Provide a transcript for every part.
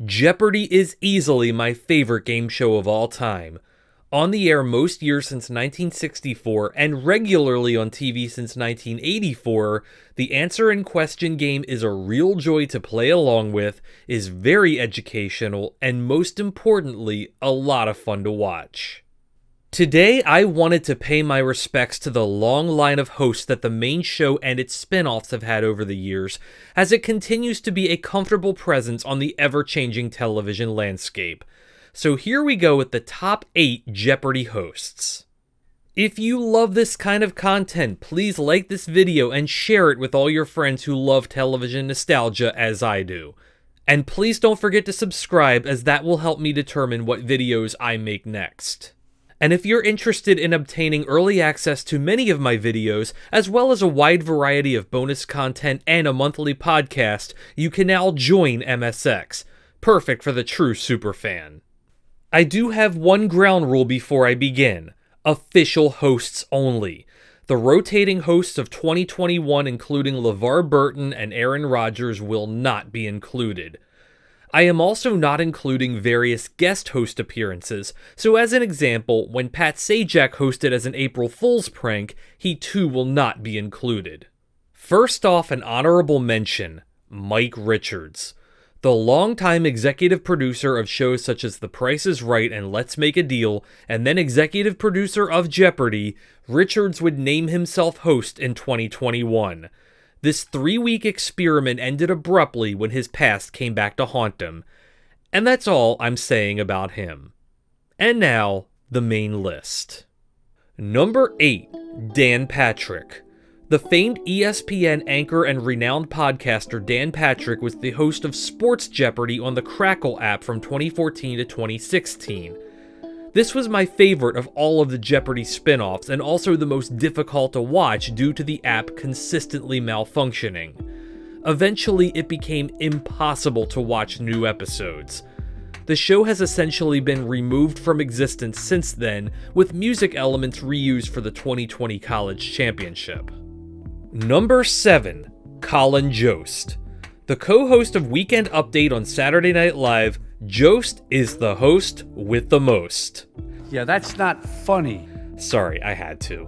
Jeopardy is easily my favorite game show of all time. On the air most years since 1964 and regularly on TV since 1984, the answer and question game is a real joy to play along with, is very educational, and most importantly, a lot of fun to watch. Today, I wanted to pay my respects to the long line of hosts that the main show and its spin-offs have had over the years, as it continues to be a comfortable presence on the ever-changing television landscape. So here we go with the top 8 Jeopardy hosts. If you love this kind of content, please like this video and share it with all your friends who love television nostalgia as I do. And please don't forget to subscribe, as that will help me determine what videos I make next. And if you're interested in obtaining early access to many of my videos, as well as a wide variety of bonus content and a monthly podcast, you can now join MSX. Perfect for the true superfan. I do have one ground rule before I begin. Official hosts only. The rotating hosts of 2021, including LeVar Burton and Aaron Rodgers, will not be included. I am also not including various guest host appearances, so as an example, when Pat Sajak hosted as an April Fool's prank, he too will not be included. First off, an honorable mention, Mike Richards. The longtime executive producer of shows such as The Price is Right and Let's Make a Deal, and then executive producer of Jeopardy, Richards would name himself host in 2021. This 3-week experiment ended abruptly when his past came back to haunt him. And that's all I'm saying about him. And now, the main list. Number 8, Dan Patrick. The famed ESPN anchor and renowned podcaster Dan Patrick was the host of Sports Jeopardy on the Crackle app from 2014 to 2016. This was my favorite of all of the Jeopardy spin-offs, and also the most difficult to watch due to the app consistently malfunctioning. Eventually, it became impossible to watch new episodes. The show has essentially been removed from existence since then, with music elements reused for the 2020 College Championship. Number 7, Colin Jost. The co-host of Weekend Update on Saturday Night Live, Jost is the host with the most. Yeah, that's not funny. Sorry, I had to.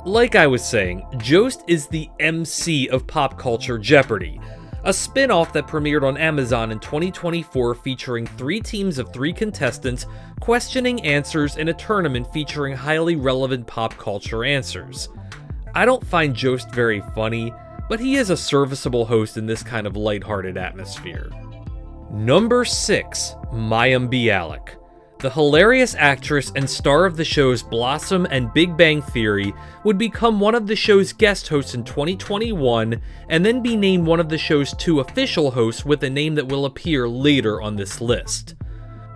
Like I was saying, Jost is the MC of Pop Culture Jeopardy, a spin-off that premiered on Amazon in 2024 featuring 3 teams of 3 contestants questioning answers in a tournament featuring highly relevant pop culture answers. I don't find Jost very funny, but he is a serviceable host in this kind of lighthearted atmosphere. Number 6, Mayim Bialik. The hilarious actress and star of the shows Blossom and Big Bang Theory would become one of the show's guest hosts in 2021 and then be named one of the show's 2 official hosts with a name that will appear later on this list.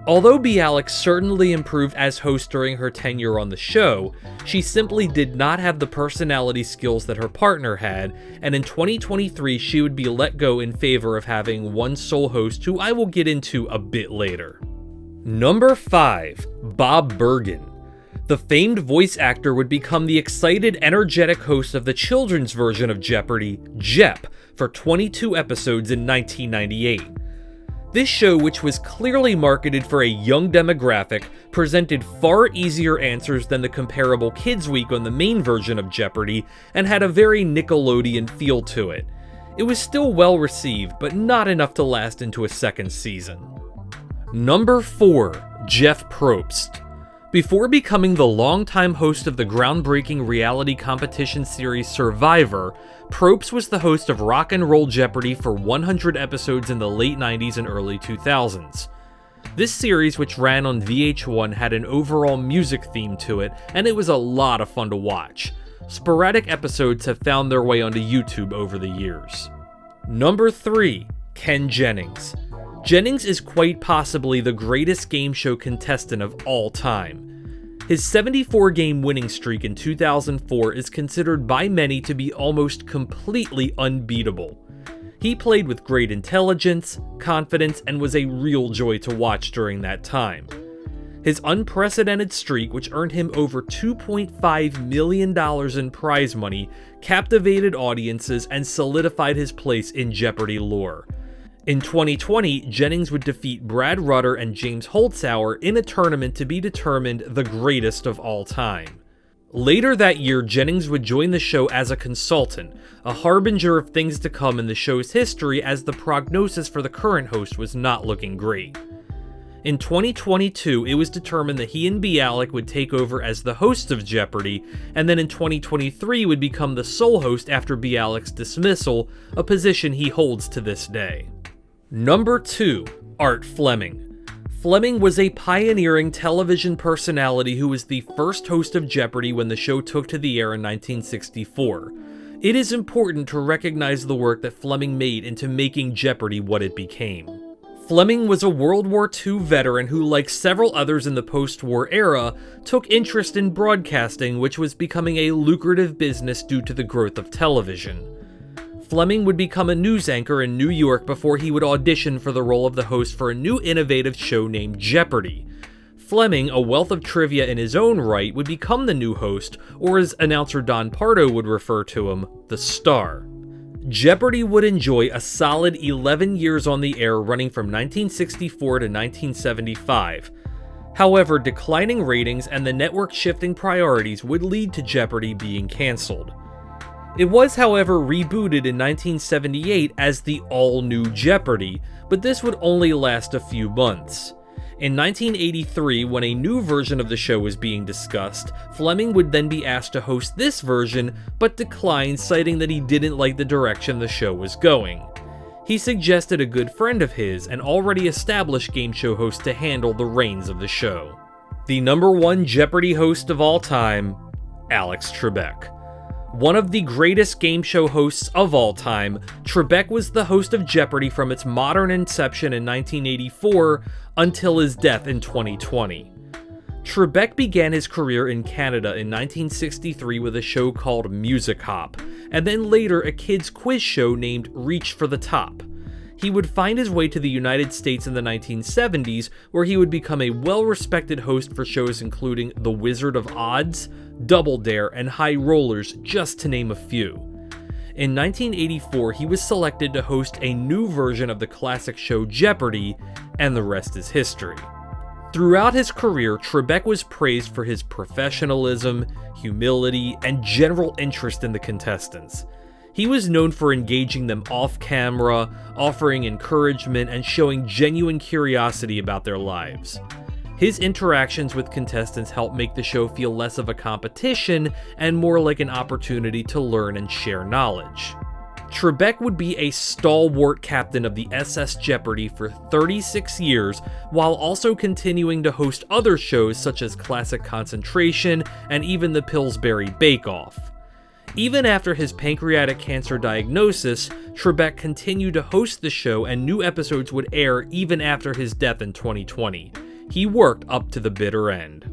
Although Bialik certainly improved as host during her tenure on the show, she simply did not have the personality skills that her partner had, and in 2023 she would be let go in favor of having one sole host who I will get into a bit later. Number 5, Bob Bergen. The famed voice actor would become the excited, energetic host of the children's version of Jeopardy, Jep, for 22 episodes in 1998. This show, which was clearly marketed for a young demographic, presented far easier answers than the comparable Kids Week on the main version of Jeopardy, and had a very Nickelodeon feel to it. It was still well received, but not enough to last into a second season. Number 4, Jeff Probst. Before becoming the longtime host of the groundbreaking reality competition series Survivor, Probst was the host of Rock and Roll Jeopardy for 100 episodes in the late 90s and early 2000s. This series, which ran on VH1, had an overall music theme to it, and it was a lot of fun to watch. Sporadic episodes have found their way onto YouTube over the years. Number 3, Ken Jennings. Jennings is quite possibly the greatest game show contestant of all time. His 74-game winning streak in 2004 is considered by many to be almost completely unbeatable. He played with great intelligence, confidence, and was a real joy to watch during that time. His unprecedented streak, which earned him over $2.5 million in prize money, captivated audiences and solidified his place in Jeopardy lore. In 2020, Jennings would defeat Brad Rutter and James Holzhauer in a tournament to be determined the greatest of all time. Later that year, Jennings would join the show as a consultant, a harbinger of things to come in the show's history as the prognosis for the current host was not looking great. In 2022, it was determined that he and Bialik would take over as the hosts of Jeopardy, and then in 2023 would become the sole host after Bialik's dismissal, a position he holds to this day. Number 2. Art Fleming. Fleming was a pioneering television personality who was the first host of Jeopardy when the show took to the air in 1964. It is important to recognize the work that Fleming made into making Jeopardy what it became. Fleming was a World War II veteran who, like several others in the post-war era, took interest in broadcasting, which was becoming a lucrative business due to the growth of television. Fleming would become a news anchor in New York before he would audition for the role of the host for a new innovative show named Jeopardy! Fleming, a wealth of trivia in his own right, would become the new host, or as announcer Don Pardo would refer to him, the star. Jeopardy! Would enjoy a solid 11 years on the air, running from 1964 to 1975. However, declining ratings and the network shifting priorities would lead to Jeopardy! Being cancelled. It was, however, rebooted in 1978 as the all-new Jeopardy! But this would only last a few months. In 1983, when a new version of the show was being discussed, Fleming would then be asked to host this version, but declined, citing that he didn't like the direction the show was going. He suggested a good friend of his, an already established game show host, to handle the reins of the show. The number 1 Jeopardy! Host of all time, Alex Trebek. One of the greatest game show hosts of all time, Trebek was the host of Jeopardy! From its modern inception in 1984 until his death in 2020. Trebek began his career in Canada in 1963 with a show called Music Hop, and then later a kids' quiz show named Reach for the Top. He would find his way to the United States in the 1970s, where he would become a well-respected host for shows including The Wizard of Oz, Double Dare, and High Rollers, just to name a few. In 1984, he was selected to host a new version of the classic show Jeopardy! And the rest is history. Throughout his career, Trebek was praised for his professionalism, humility, and general interest in the contestants. He was known for engaging them off-camera, offering encouragement, and showing genuine curiosity about their lives. His interactions with contestants helped make the show feel less of a competition and more like an opportunity to learn and share knowledge. Trebek would be a stalwart captain of the SS Jeopardy! For 36 years, while also continuing to host other shows such as Classic Concentration and even the Pillsbury Bake Off. Even after his pancreatic cancer diagnosis, Trebek continued to host the show, and new episodes would air even after his death in 2020. He worked up to the bitter end.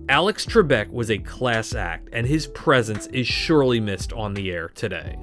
Alex Trebek was a class act, and his presence is surely missed on the air today.